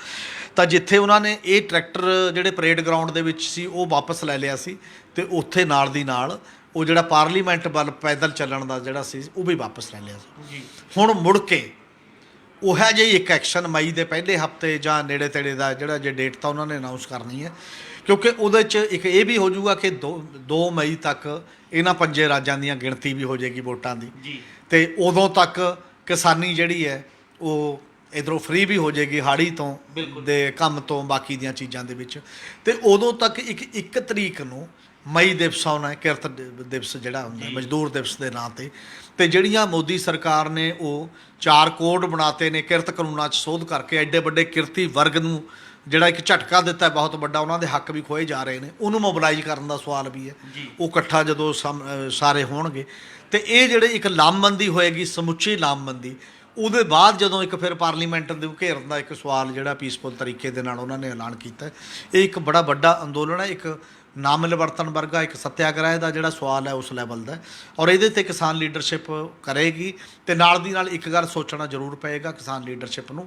ਤਾਂ ਜਿੱਥੇ ਉਹਨਾਂ ਨੇ ਇਹ ਟਰੈਕਟਰ ਜਿਹੜੇ ਪਰੇਡ ਗਰਾਊਂਡ ਦੇ ਵਿੱਚ ਸੀ ਉਹ ਵਾਪਸ ਲੈ ਲਿਆ ਸੀ ਤੇ ਉੱਥੇ ਨਾਲ ਦੀ ਨਾਲ ਉਹ ਜਿਹੜਾ ਪਾਰਲੀਮੈਂਟ ਵੱਲ ਪੈਦਲ ਚੱਲਣ ਦਾ ਜਿਹੜਾ ਸੀ ਉਹ ਵੀ ਵਾਪਸ ਲੈ ਲਿਆ ਸੀ। ਜੀ। ਹੁਣ ਮੁੜ ਕੇ ਉਹੋ ਜਿਹੀ ਇੱਕ ਐਕਸ਼ਨ ਮਈ ਦੇ ਪਹਿਲੇ ਹਫਤੇ ਜਾਂ ਨੇੜੇ ਤੇੜੇ ਦਾ ਜਿਹੜਾ ਜੇ ਡੇਟ ਤਾਂ ਉਹਨਾਂ ਨੇ ਅਨਾਉਂਸ ਕਰਨੀ ਹੈ, ਕਿਉਂਕਿ ਉਹਦੇ 'ਚ ਇੱਕ ਇਹ ਵੀ ਹੋ ਜਾਊਗਾ ਕਿ 2 ਮਈ ਤੱਕ ਇਹਨਾਂ 5 ਰਾਜਾਂ ਦੀਆਂ ਗਿਣਤੀ ਵੀ ਹੋ ਜਾਏਗੀ ਵੋਟਾਂ ਦੀ ਜੀ। ਤੇ ਉਦੋਂ ਤੱਕ ਕਿਸਾਨੀ ਜਿਹੜੀ ਹੈ ਉਹ ਇੱਧਰੋਂ ਫ੍ਰੀ ਵੀ ਹੋ ਜਾਏਗੀ ਹਾੜੀ ਤੋਂ ਦੇ ਕੰਮ ਤੋਂ, ਬਾਕੀ ਦੀਆਂ ਚੀਜ਼ਾਂ ਦੇ ਵਿੱਚ। ਤੇ ਉਦੋਂ ਤੱਕ ਇੱਕ ਤਰੀਕ ਨੂੰ ਮਈ ਦਿਵਸ ਆਉਣਾ ਹੈ, ਕਿਰਤ ਦਿਵਸ ਜਿਹੜਾ ਹੁੰਦਾ ਮਜ਼ਦੂਰ ਦਿਵਸ ਦੇ ਨਾਂ ਤੇ ਜਿਹੜੀਆਂ ਮੋਦੀ ਸਰਕਾਰ ਨੇ ਉਹ 4 ਕੋਡ ਬਣਾਤੇ ਨੇ ਕਿਰਤ ਕਾਨੂੰਨਾਂ 'ਚ ਸੋਧ ਕਰਕੇ, ਐਡੇ ਵੱਡੇ ਕਿਰਤੀ ਵਰਗ ਨੂੰ ਜਿਹੜਾ ਇੱਕ ਝਟਕਾ ਦਿੱਤਾ ਬਹੁਤ ਵੱਡਾ, ਉਹਨਾਂ ਦੇ ਹੱਕ ਵੀ ਖੋਏ ਜਾ ਰਹੇ ਨੇ, ਉਹਨੂੰ ਮੋਬਿਲਾਈਜ਼ ਕਰਨ ਦਾ ਸਵਾਲ ਵੀ ਹੈ। ਉਹ ਇਕੱਠਾ ਜਦੋਂ ਸਾਰੇ ਹੋਣਗੇ ਤੇ ਇਹ ਜਿਹੜੇ ਇੱਕ ਲਾਮਬੰਦੀ ਹੋਏਗੀ, ਸਮੁੱਚੀ ਲਾਮਬੰਦੀ, ਉਹਦੇ ਬਾਅਦ ਜਦੋਂ ਇੱਕ ਫਿਰ ਪਾਰਲੀਮੈਂਟ ਦੇ ਘੇਰਨ ਦਾ ਇੱਕ ਸਵਾਲ ਜਿਹੜਾ ਪੀਸਫੁਲ ਤਰੀਕੇ ਦੇ ਨਾਲ ਉਹਨਾਂ ਨੇ ਐਲਾਨ ਕੀਤਾ, ਇਹ ਇੱਕ ਬੜਾ ਵੱਡਾ ਅੰਦੋਲਨ ਹੈ, ਇੱਕ ਨਾ ਮਿਲਵਰਤਨ ਵਰਗਾ ਇੱਕ ਸੱਤਿਆਗ੍ਰਹਿ ਦਾ ਜਿਹੜਾ ਸਵਾਲ ਹੈ ਉਸ ਲੈਵਲ ਦਾ, ਔਰ ਇਹਦੇ 'ਤੇ ਕਿਸਾਨ ਲੀਡਰਸ਼ਿਪ ਕਰੇਗੀ। ਤੇ ਨਾਲ ਦੀ ਨਾਲ ਇੱਕ ਗੱਲ ਸੋਚਣਾ ਜ਼ਰੂਰ ਪਏਗਾ ਕਿਸਾਨ ਲੀਡਰਸ਼ਿਪ ਨੂੰ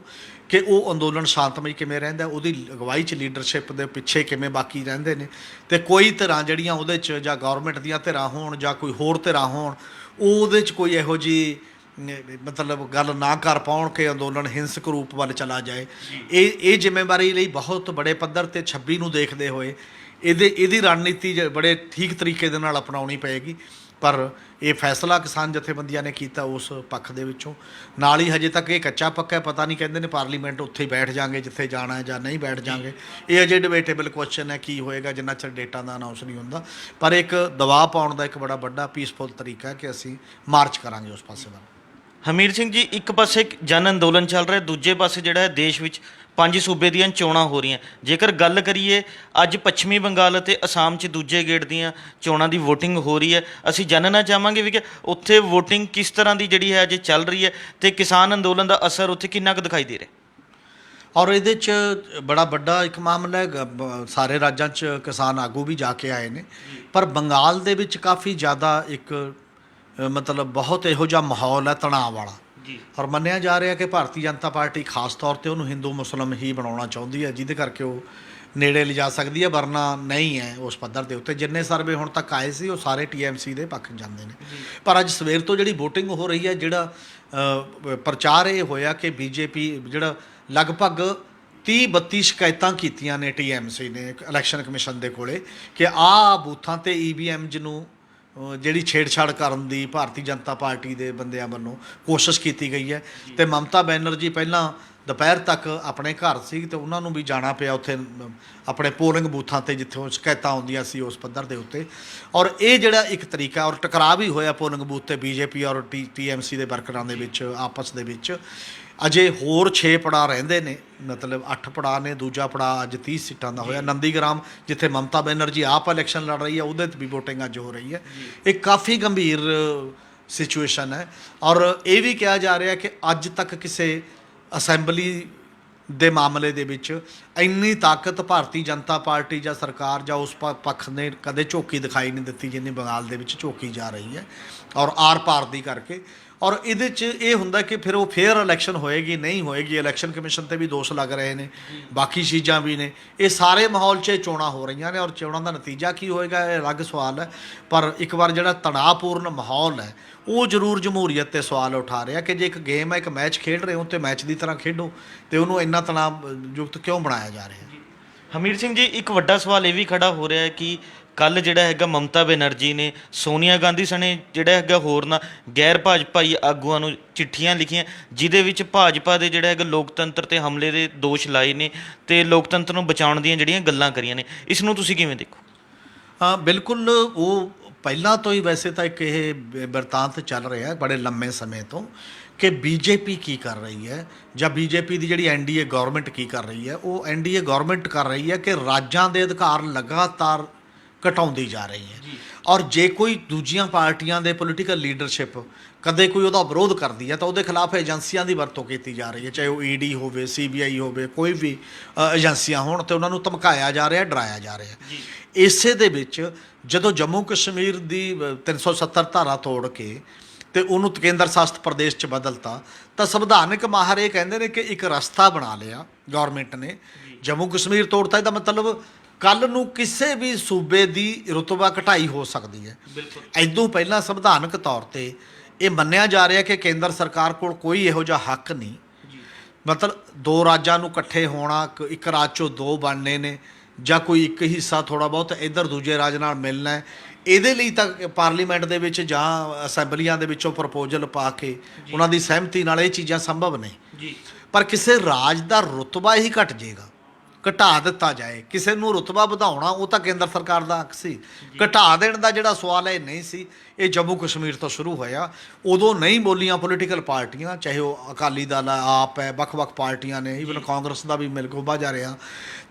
ਕਿ ਉਹ ਅੰਦੋਲਨ ਸ਼ਾਂਤਮਈ ਕਿਵੇਂ ਰਹਿੰਦਾ, ਉਹਦੀ ਅਗਵਾਈ 'ਚ ਲੀਡਰਸ਼ਿਪ ਦੇ ਪਿੱਛੇ ਕਿਵੇਂ ਬਾਕੀ ਰਹਿੰਦੇ ਨੇ, ਤੇ ਕੋਈ ਧਿਰਾਂ ਜਿਹੜੀਆਂ ਉਹਦੇ 'ਚ ਜਾਂ ਗੌਰਮੈਂਟ ਦੀਆਂ ਧਿਰਾਂ ਹੋਣ ਜਾਂ ਕੋਈ ਹੋਰ ਧਿਰਾਂ ਹੋਣ, ਉਹਦੇ 'ਚ ਕੋਈ ਇਹੋ ਜਿਹੀ ਮਤਲਬ ਗੱਲ ਨਾ ਕਰ ਪਾਉਣ ਕਿ ਅੰਦੋਲਨ ਹਿੰਸਕ ਰੂਪ ਵੱਲ ਚਲਾ ਜਾਏ। ਇਹ ਜ਼ਿੰਮੇਵਾਰੀ ਲਈ ਬਹੁਤ ਬੜੇ ਪੱਧਰ 'ਤੇ 26 ਨੂੰ ਦੇਖਦੇ ਹੋਏ ਇਹਦੀ ਰਣਨੀਤੀ ਬੜੇ ਠੀਕ ਤਰੀਕੇ ਦੇ ਨਾਲ ਅਪਣਾਉਣੀ ਪਏਗੀ। ਪਰ ਇਹ ਫੈਸਲਾ ਕਿਸਾਨ ਜਥੇਬੰਦੀਆਂ ਨੇ ਕੀਤਾ ਉਸ ਪੱਖ ਦੇ ਵਿੱਚੋਂ। ਨਾਲ ਹੀ ਹਜੇ ਤੱਕ ਇਹ ਕੱਚਾ ਪੱਕਾ ਹੈ, ਪਤਾ ਨਹੀਂ, ਕਹਿੰਦੇ ਨੇ ਪਾਰਲੀਮੈਂਟ ਉੱਥੇ ਹੀ ਬੈਠ ਜਾਾਂਗੇ ਜਿੱਥੇ ਜਾਣਾ ਹੈ ਜਾਂ ਨਹੀਂ ਬੈਠ ਜਾਾਂਗੇ। ਇਹ ਅਜੇ ਡਿਬੇਟੇਬਲ ਕੁਐਸਚਨ ਹੈ ਕੀ ਹੋਏਗਾ ਜਿੰਨਾ ਚਿਰ ਡੇਟਾ ਦਾ ਅਨਾਉਂਸ ਨਹੀਂ ਹੁੰਦਾ। ਪਰ ਇੱਕ ਦਬਾਅ ਪਾਉਣ ਦਾ ਇੱਕ ਬੜਾ ਵੱਡਾ ਪੀਸਫੁਲ ਤਰੀਕਾ ਹੈ ਕਿ ਅਸੀਂ ਮਾਰਚ ਕਰਾਂਗੇ ਉਸ ਪਾਸੇ ਵੱਲ। ਹਮੀਰ ਸਿੰਘ ਜੀ, ਇੱਕ ਪਾਸੇ ਜਨ ਅੰਦੋਲਨ ਚੱਲ ਰਿਹਾ, ਦੂਜੇ ਪਾਸੇ ਜਿਹੜਾ ਹੈ ਦੇਸ਼ ਵਿੱਚ 5 ਸੂਬੇ ਦੀਆਂ ਚੋਣਾਂ ਹੋ ਰਹੀਆਂ। ਜੇਕਰ ਗੱਲ ਕਰੀਏ ਅੱਜ ਪੱਛਮੀ ਬੰਗਾਲ ਅਤੇ ਅਸਾਮ 'ਚ ਦੂਜੇ ਗੇੜ ਦੀਆਂ ਚੋਣਾਂ ਦੀ ਵੋਟਿੰਗ ਹੋ ਰਹੀ ਹੈ। ਅਸੀਂ ਜਾਣਨਾ ਚਾਹਾਂਗੇ ਵੀ ਕਿ ਉੱਥੇ ਵੋਟਿੰਗ ਕਿਸ ਤਰ੍ਹਾਂ ਦੀ ਜਿਹੜੀ ਹੈ ਅਜੇ ਚੱਲ ਰਹੀ ਹੈ ਤੇ ਕਿਸਾਨ ਅੰਦੋਲਨ ਦਾ ਅਸਰ ਉੱਥੇ ਕਿੰਨਾ ਕੁ ਦਿਖਾਈ ਦੇ ਰਿਹਾ। ਔਰ ਇਹਦੇ 'ਚ ਬੜਾ ਵੱਡਾ ਇੱਕ ਮਾਮਲਾ ਹੈ, ਸਾਰੇ ਰਾਜਾਂ 'ਚ ਕਿਸਾਨ ਆਗੂ ਵੀ ਜਾ ਕੇ ਆਏ ਨੇ, ਪਰ ਬੰਗਾਲ ਦੇ ਵਿੱਚ ਕਾਫੀ ਜ਼ਿਆਦਾ ਇੱਕ ਮਤਲਬ ਬਹੁਤ ਇਹੋ ਜਿਹਾ ਮਾਹੌਲ ਹੈ ਤਣਾਅ ਵਾਲਾ। ਔਰ ਮੰਨਿਆ ਜਾ ਰਿਹਾ ਕਿ ਭਾਰਤੀ ਜਨਤਾ ਪਾਰਟੀ ਖਾਸ ਤੌਰ 'ਤੇ ਉਹਨੂੰ ਹਿੰਦੂ ਮੁਸਲਿਮ ਹੀ ਬਣਾਉਣਾ ਚਾਹੁੰਦੀ ਹੈ, ਜਿਹਦੇ ਕਰਕੇ ਉਹ ਨੇੜੇ ਲਿਜਾ ਸਕਦੀ ਹੈ, ਵਰਨਾ ਨਹੀਂ ਹੈ ਉਸ ਪੱਧਰ ਦੇ ਉੱਤੇ। ਜਿੰਨੇ ਸਰਵੇ ਹੁਣ ਤੱਕ ਆਏ ਸੀ ਉਹ ਸਾਰੇ TMC ਦੇ ਪੱਖ ਜਾਂਦੇ ਨੇ। ਪਰ ਅੱਜ ਸਵੇਰ ਤੋਂ ਜਿਹੜੀ VOTING ਹੋ ਰਹੀ ਹੈ, ਜਿਹੜਾ ਪ੍ਰਚਾਰ ਇਹ ਹੋਇਆ ਕਿ BJP ਜਿਹੜਾ ਲਗਭਗ 30-32 ਸ਼ਿਕਾਇਤਾਂ ਕੀਤੀਆਂ ਨੇ TMC ਨੇ ਇਲੈਕਸ਼ਨ ਕਮਿਸ਼ਨ ਦੇ ਕੋਲੇ ਕਿ ਆਹ ਬੂਥਾਂ 'ਤੇ EVMs ਨੂੰ ਜਿਹੜੀ ਛੇੜਛਾੜ ਕਰਨ ਦੀ ਭਾਰਤੀ ਜਨਤਾ ਪਾਰਟੀ ਦੇ ਬੰਦਿਆਂ ਵੱਲੋਂ ਕੋਸ਼ਿਸ਼ ਕੀਤੀ ਗਈ ਹੈ। ਤੇ ਮਮਤਾ ਬੈਨਰਜੀ ਪਹਿਲਾਂ ਦੁਪਹਿਰ ਤੱਕ ਆਪਣੇ ਘਰ ਸੀ ਤੇ ਉਹਨਾਂ ਨੂੰ ਵੀ ਜਾਣਾ ਪਿਆ ਉੱਥੇ ਆਪਣੇ ਪੋਲਿੰਗ ਬੂਥਾਂ 'ਤੇ ਜਿੱਥੋਂ ਸ਼ਿਕਾਇਤਾਂ ਆਉਂਦੀਆਂ ਸੀ ਉਸ ਪੱਧਰ ਦੇ ਉੱਤੇ। ਔਰ ਇਹ ਜਿਹੜਾ ਇੱਕ ਤਰੀਕਾ, ਔਰ ਟਕਰਾਅ ਵੀ ਹੋਇਆ ਪੋਲਿੰਗ ਬੂਥ 'ਤੇ BJP ਔਰ TMC ਦੇ ਵਰਕਰਾਂ ਦੇ ਵਿੱਚ ਆਪਸ ਦੇ ਵਿੱਚ। ਅਜੇ ਹੋਰ 6 ਪੜਾਅ ਰਹਿੰਦੇ ਨੇ, ਮਤਲਬ 8 ਪੜਾਅ ਨੇ। ਦੂਜਾ ਪੜਾਅ ਅੱਜ 30 ਸੀਟਾਂ ਦਾ ਹੋਇਆ। ਨੰਦੀਗ੍ਰਾਮ ਜਿੱਥੇ ਮਮਤਾ ਬੈਨਰਜੀ ਆਪ ਇਲੈਕਸ਼ਨ ਲੜ ਰਹੀ ਹੈ ਉਹਦੇ 'ਤੇ ਵੀ VOTING ਅੱਜ ਹੋ ਰਹੀ ਹੈ। ਇਹ ਕਾਫੀ ਗੰਭੀਰ ਸਿਚੁਏਸ਼ਨ ਹੈ। ਔਰ ਇਹ ਵੀ ਕਿਹਾ ਜਾ ਰਿਹਾ ਕਿ ਅੱਜ ਤੱਕ ਕਿਸੇ ਅਸੈਂਬਲੀ ਦੇ ਮਾਮਲੇ ਦੇ ਵਿੱਚ ਇੰਨੀ ਤਾਕਤ ਭਾਰਤੀ ਜਨਤਾ ਪਾਰਟੀ ਜਾਂ ਸਰਕਾਰ ਜਾਂ ਉਸ ਪੱਖ ਨੇ ਕਦੇ ਝੋਕੀ ਦਿਖਾਈ ਨਹੀਂ ਦਿੱਤੀ ਜਿੰਨੀ ਬੰਗਾਲ ਦੇ ਵਿੱਚ ਝੋਕੀ ਜਾ ਰਹੀ ਹੈ, ਔਰ ਆਰ ਪਾਰ ਦੀ ਕਰਕੇ। ਔਰ ਇਹਦੇ 'ਚ ਇਹ ਹੁੰਦਾ ਕਿ ਫਿਰ ਉਹ ਫੇਅਰ ਇਲੈਕਸ਼ਨ ਹੋਏਗੀ ਨਹੀਂ ਹੋਏਗੀ, ਇਲੈਕਸ਼ਨ ਕਮਿਸ਼ਨ 'ਤੇ ਵੀ ਦੋਸ਼ ਲੱਗ ਰਹੇ ਨੇ, ਬਾਕੀ ਚੀਜ਼ਾਂ ਵੀ ਨੇ। ਇਹ ਸਾਰੇ ਮਾਹੌਲ 'ਚ ਚੋਣਾਂ ਹੋ ਰਹੀਆਂ ਨੇ, ਔਰ ਚੋਣਾਂ ਦਾ ਨਤੀਜਾ ਕੀ ਹੋਏਗਾ ਇਹ ਅਲੱਗ ਸਵਾਲ ਹੈ। ਪਰ ਇੱਕ ਵਾਰ ਜਿਹੜਾ ਤਣਾਅਪੂਰਨ ਮਾਹੌਲ ਹੈ ਉਹ ਜ਼ਰੂਰ ਜਮਹੂਰੀਅਤ 'ਤੇ ਸਵਾਲ ਉਠਾ ਰਿਹਾ ਕਿ ਜੇ ਇੱਕ ਗੇਮ ਹੈ, ਇੱਕ ਮੈਚ ਖੇਡ ਰਹੇ ਹੋ ਤੇ ਮੈਚ ਦੀ ਤਰ੍ਹਾਂ ਖੇਡੋ, ਤੇ ਉਹਨੂੰ ਇੰਨਾ ਤਣਾਅ ਯੁਕਤ ਕਿਉਂ ਬਣਾਇਆ ਜਾ ਰਿਹਾ। ਹਮੀਰ ਸਿੰਘ ਜੀ, ਇੱਕ ਵੱਡਾ ਸਵਾਲ ਇਹ ਵੀ ਖੜਾ ਹੋ ਰਿਹਾ ਹੈ ਕਿ ਕੱਲ੍ਹ ਜਿਹੜਾ ਹੈਗਾ ਮਮਤਾ ਬੈਨਰਜੀ ਨੇ ਸੋਨੀਆ ਗਾਂਧੀ ਸਣੇ ਜਿਹੜਾ ਹੈਗਾ ਹੋਰ ਨਾ ਗੈਰ ਭਾਜਪਾਈ ਆਗੂਆਂ ਨੂੰ ਚਿੱਠੀਆਂ ਲਿਖੀਆਂ, ਜਿਹਦੇ ਵਿੱਚ ਭਾਜਪਾ ਦੇ ਜਿਹੜਾ ਹੈਗਾ ਲੋਕਤੰਤਰ 'ਤੇ ਹਮਲੇ ਦੇ ਦੋਸ਼ ਲਾਏ ਨੇ ਤੇ ਲੋਕਤੰਤਰ ਨੂੰ ਬਚਾਉਣ ਦੀਆਂ ਜਿਹੜੀਆਂ ਗੱਲਾਂ ਕਰੀਆਂ ਨੇ। ਇਸ ਨੂੰ ਤੁਸੀਂ ਕਿਵੇਂ ਦੇਖੋ? ਹਾਂ, ਬਿਲਕੁਲ। ਉਹ ਪਹਿਲਾਂ ਤੋਂ ਹੀ ਵੈਸੇ ਤਾਂ ਇੱਕ ਇਹ ਬਿਰਤਾਂਤ ਚੱਲ ਰਿਹਾ ਬੜੇ ਲੰਮੇ ਸਮੇਂ ਤੋਂ ਕਿ BJP ਕੀ ਕਰ ਰਹੀ ਹੈ ਜਾਂ BJP ਦੀ ਜਿਹੜੀ NDA ਗਵਰਨਮੈਂਟ ਕੀ ਕਰ ਰਹੀ ਹੈ। ਉਹ NDA ਗਵਰਨਮੈਂਟ ਕਰ ਰਹੀ ਹੈ ਕਿ ਰਾਜਾਂ ਦੇ ਅਧਿਕਾਰ ਲਗਾਤਾਰ ਘਟਾਉਂਦੀ ਜਾ ਰਹੀ ਹੈ। ਔਰ ਜੇ ਕੋਈ ਦੂਜੀਆਂ ਪਾਰਟੀਆਂ ਦੇ ਪੋਲੀਟੀਕਲ ਲੀਡਰਸ਼ਿਪ ਕਦੇ ਕੋਈ ਉਹਦਾ ਵਿਰੋਧ ਕਰਦੀ ਹੈ ਤਾਂ ਉਹਦੇ ਖਿਲਾਫ ਏਜੰਸੀਆਂ ਦੀ ਵਰਤੋਂ ਕੀਤੀ ਜਾ ਰਹੀ ਹੈ, ਚਾਹੇ ਉਹ ਈਡੀ ਹੋਵੇ, ਸੀਬੀਆਈ ਹੋਵੇ, ਕੋਈ ਵੀ ਏਜੰਸੀਆਂ ਹੋਣ, ਤੇ ਉਹਨਾਂ ਨੂੰ ਧਮਕਾਇਆ ਜਾ ਰਿਹਾ, ਡਰਾਇਆ ਜਾ ਰਿਹਾ। ਇਸੇ ਦੇ ਵਿੱਚ ਜਦੋਂ ਜੰਮੂ ਕਸ਼ਮੀਰ ਦੀ 370 ਧਾਰਾ ਤੋੜ ਕੇ ਤੇ ਉਹਨੂੰ ਕੇਂਦਰ ਸ਼ਾਸਤ ਪ੍ਰਦੇਸ਼ 'ਚ ਬਦਲਤਾ, ਤਾਂ ਸੰਵਿਧਾਨਕ ਮਾਹਰ ਇਹ ਕਹਿੰਦੇ ਨੇ ਕਿ ਇੱਕ ਰਸਤਾ ਬਣਾ ਲਿਆ ਗੌਰਮੈਂਟ ਨੇ। ਜੰਮੂ ਕਸ਼ਮੀਰ ਤੋੜਤਾ, ਇਹਦਾ ਮਤਲਬ ਕੱਲ੍ਹ ਨੂੰ ਕਿਸੇ ਵੀ ਸੂਬੇ ਦੀ ਰੁਤਬਾ ਘਟਾਈ ਹੋ ਸਕਦੀ ਹੈ। ਇਦੋਂ ਪਹਿਲਾਂ ਸੰਵਿਧਾਨਕ ਤੌਰ 'ਤੇ ਇਹ ਮੰਨਿਆ ਜਾ ਰਿਹਾ ਕਿ ਕੇਂਦਰ ਸਰਕਾਰ ਕੋਲ ਕੋਈ ਇਹੋ ਜਿਹਾ ਹੱਕ ਨਹੀਂ। ਮਤਲਬ ਦੋ ਰਾਜਾਂ ਨੂੰ ਇਕੱਠੇ ਹੋਣਾ, ਇੱਕ ਰਾਜ 'ਚੋਂ ਦੋ ਬਣਨੇ ਨੇ, ਜਾਂ ਕੋਈ ਇੱਕ ਹਿੱਸਾ ਥੋੜ੍ਹਾ ਬਹੁਤ ਇੱਧਰ ਦੂਜੇ ਰਾਜ ਨਾਲ ਮਿਲਣਾ ਹੈ, ਇਹਦੇ ਲਈ ਤਾਂ ਪਾਰਲੀਮੈਂਟ ਦੇ ਵਿੱਚ ਜਾਂ ਅਸੈਂਬਲੀਆਂ ਦੇ ਵਿੱਚੋਂ ਪ੍ਰਪੋਜ਼ਲ ਪਾ ਕੇ ਉਹਨਾਂ ਦੀ ਸਹਿਮਤੀ ਨਾਲ ਇਹ ਚੀਜ਼ਾਂ ਸੰਭਵ ਨੇ। ਪਰ ਕਿਸੇ ਰਾਜ ਦਾ ਰੁਤਬਾ ਹੀ ਘਟ ਜਾਏਗਾ, ਘਟਾ ਦਿੱਤਾ ਜਾਏ, ਕਿਸੇ ਨੂੰ ਰੁਤਬਾ ਵਧਾਉਣਾ ਉਹ ਤਾਂ ਕੇਂਦਰ ਸਰਕਾਰ ਦਾ ਹੱਕ ਸੀ। ਘਟਾ ਦੇਣ ਦਾ ਜਿਹੜਾ ਸਵਾਲ ਹੈ ਇਹ ਨਹੀਂ ਸੀ। ਇਹ ਜੰਮੂ ਕਸ਼ਮੀਰ ਤੋਂ ਸ਼ੁਰੂ ਹੋਇਆ, ਉਦੋਂ ਨਹੀਂ ਬੋਲੀਆਂ ਪੋਲੀਟੀਕਲ ਪਾਰਟੀਆਂ, ਚਾਹੇ ਉਹ ਅਕਾਲੀ ਦਲ ਹੈ, ਆਪ ਹੈ, ਵੱਖ-ਵੱਖ ਪਾਰਟੀਆਂ ਨੇ, ਈਵਨ ਕਾਂਗਰਸ ਦਾ ਵੀ ਮਿਲਗੋਬਾ ਜਾ ਰਿਹਾ,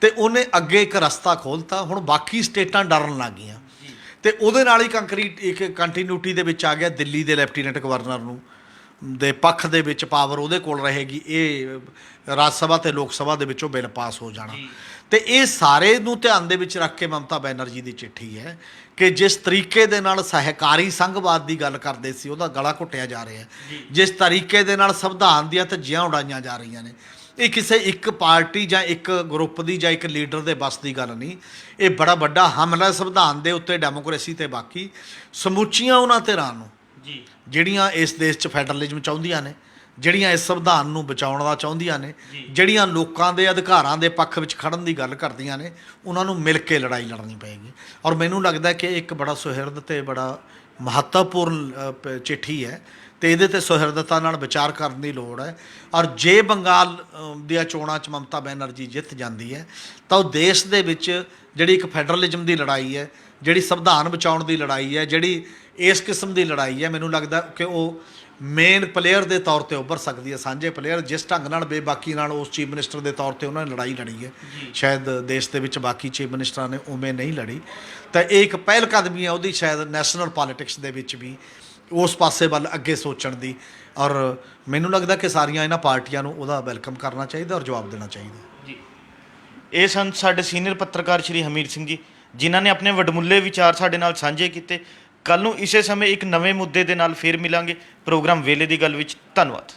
ਤੇ ਉਹਨੇ ਅੱਗੇ ਇੱਕ ਰਸਤਾ ਖੋਲ੍ਹਤਾ। ਹੁਣ ਬਾਕੀ ਸਟੇਟਾਂ ਡਰਨ ਲੱਗ ਗਈਆਂ, ਤੇ ਉਹਦੇ ਨਾਲ ਹੀ ਇੱਕ ਕੰਟੀਨਿਊਟੀ ਦੇ ਵਿੱਚ ਆ ਗਿਆ। ਦਿੱਲੀ ਦੇ ਲੈਫਟੀਨੈਂਟ ਗਵਰਨਰ ਨੂੰ ਦੇ ਪੱਖ ਦੇ ਵਿੱਚ ਪਾਵਰ ਉਹਦੇ ਕੋਲ ਰਹੇਗੀ, ਇਹ ਰਾਜ ਸਭਾ ਤੇ ਲੋਕ ਸਭਾ ਦੇ ਵਿੱਚੋਂ ਬਿੱਲ ਪਾਸ ਹੋ ਜਾਣਾ। ਤੇ ਇਹ ਸਾਰੇ ਨੂੰ ਧਿਆਨ ਦੇ ਵਿੱਚ ਰੱਖ ਕੇ ਮਮਤਾ ਬੈਨਰਜੀ ਦੀ ਚਿੱਠੀ ਹੈ ਕਿ ਜਿਸ ਤਰੀਕੇ ਦੇ ਨਾਲ ਸਹਿਕਾਰੀ ਸੰਘਵਾਦ ਦੀ ਗੱਲ ਕਰਦੇ ਸੀ ਉਹਦਾ ਗਲਾ ਘੁੱਟਿਆ ਜਾ ਰਿਹਾ, ਜਿਸ ਤਰੀਕੇ ਦੇ ਨਾਲ ਸੰਵਿਧਾਨ ਦੀਆਂ ਧੱਜੀਆਂ ਉਡਾਈਆਂ ਜਾ ਰਹੀਆਂ ਨੇ, ਇਹ ਕਿਸੇ ਇੱਕ ਪਾਰਟੀ ਜਾਂ ਇੱਕ ਗਰੁੱਪ ਦੀ ਜਾਂ ਇੱਕ ਲੀਡਰ ਦੇ ਬਸ ਦੀ ਗੱਲ ਨਹੀਂ। ਇਹ ਬੜਾ ਵੱਡਾ ਹਮਲਾ ਸੰਵਿਧਾਨ ਦੇ ਉੱਤੇ, ਡੈਮੋਕ੍ਰੇਸੀ ਤੇ ਬਾਕੀ ਸਮੁੱਚੀਆਂ ਉਹਨਾਂ ਧਿਰਾਂ ਨੂੰ ਜਿਹੜੀਆਂ ਇਸ ਦੇਸ਼ 'ਚ ਫੈਡਰਲਿਜ਼ਮ ਚਾਹੁੰਦੀਆਂ ਨੇ, ਜਿਹੜੀਆਂ ਇਸ ਸੰਵਿਧਾਨ ਨੂੰ ਬਚਾਉਣ ਦਾ ਚਾਹੁੰਦੀਆਂ ਨੇ, ਜਿਹੜੀਆਂ ਲੋਕਾਂ ਦੇ ਅਧਿਕਾਰਾਂ ਦੇ ਪੱਖ ਵਿੱਚ ਖੜਨ ਦੀ ਗੱਲ ਕਰਦੀਆਂ ਨੇ, ਉਹਨਾਂ ਨੂੰ ਮਿਲ ਕੇ ਲੜਾਈ ਲੜਨੀ ਪਏਗੀ। ਔਰ ਮੈਨੂੰ ਲੱਗਦਾ ਕਿ ਇੱਕ ਬੜਾ ਸੁਹਿਰਦ ਤੇ ਬੜਾ ਮਹੱਤਵਪੂਰਨ ਚਿੱਠੀ ਹੈ, ਤੇ ਇਹਦੇ 'ਤੇ ਸੁਹਿਰਦਤਾ ਨਾਲ ਵਿਚਾਰ ਕਰਨ ਦੀ ਲੋੜ ਹੈ। ਔਰ ਜੇ ਬੰਗਾਲ ਦੀਆਂ ਚੋਣਾਂ 'ਚ ਮਮਤਾ ਬੈਨਰਜੀ ਜਿੱਤ ਜਾਂਦੀ ਹੈ ਤਾਂ ਉਹ ਦੇਸ਼ ਦੇ ਵਿੱਚ ਜਿਹੜੀ ਇੱਕ ਫੈਡਰਲਿਜ਼ਮ ਦੀ ਲੜਾਈ ਹੈ, ਜਿਹੜੀ ਸੰਵਿਧਾਨ ਬਚਾਉਣ ਦੀ ਲੜਾਈ ਹੈ, ਜਿਹੜੀ ਇਸ ਕਿਸਮ ਦੀ ਲੜਾਈ ਹੈ, ਮੈਨੂੰ ਲੱਗਦਾ ਕਿ ਉਹ ਮੇਨ ਪਲੇਅਰ ਦੇ ਤੌਰ 'ਤੇ ਉੱਭਰ ਸਕਦੀ ਹੈ, ਸਾਂਝੇ ਪਲੇਅਰ। ਜਿਸ ਢੰਗ ਨਾਲ ਬੇਬਾਕੀ ਨਾਲ ਉਸ ਚੀਫ ਮਿਨਿਸਟਰ ਦੇ ਤੌਰ 'ਤੇ ਉਹਨਾਂ ਨੇ ਲੜਾਈ ਲੜੀ ਹੈ, ਸ਼ਾਇਦ ਦੇਸ਼ ਦੇ ਵਿੱਚ ਬਾਕੀ ਚੀਫ ਮਿਨਿਸਟਰਾਂ ਨੇ ਉਵੇਂ ਨਹੀਂ ਲੜੀ। ਤਾਂ ਇਹ ਇੱਕ ਪਹਿਲ ਕਦਮੀ ਹੈ ਉਹਦੀ, ਸ਼ਾਇਦ ਨੈਸ਼ਨਲ ਪੋਲੀਟਿਕਸ ਦੇ ਵਿੱਚ ਵੀ ਉਸ ਪਾਸੇ ਵੱਲ ਅੱਗੇ ਸੋਚਣ ਦੀ। ਔਰ ਮੈਨੂੰ ਲੱਗਦਾ ਕਿ ਸਾਰੀਆਂ ਇਹਨਾਂ ਪਾਰਟੀਆਂ ਨੂੰ ਉਹਦਾ ਵੈਲਕਮ ਕਰਨਾ ਚਾਹੀਦਾ ਔਰ ਜਵਾਬ ਦੇਣਾ ਚਾਹੀਦਾ। ਇਹ ਸਨ ਸਾਡੇ ਸੀਨੀਅਰ ਪੱਤਰਕਾਰ ਸ਼੍ਰੀ ਹਮੀਰ ਸਿੰਘ ਜੀ, ਜਿਨ੍ਹਾਂ ਨੇ ਆਪਣੇ ਵਡਮੁੱਲੇ ਵਿਚਾਰ ਸਾਡੇ ਨਾਲ ਸਾਂਝੇ ਕੀਤੇ। ਕੱਲ੍ਹ ਨੂੰ ਇਸੇ ਸਮੇਂ ਇੱਕ ਨਵੇਂ ਮੁੱਦੇ ਦੇ ਨਾਲ ਫਿਰ ਮਿਲਾਂਗੇ ਪ੍ਰੋਗਰਾਮ ਵੇਲੇ ਦੀ ਗੱਲ ਵਿੱਚ। ਧੰਨਵਾਦ।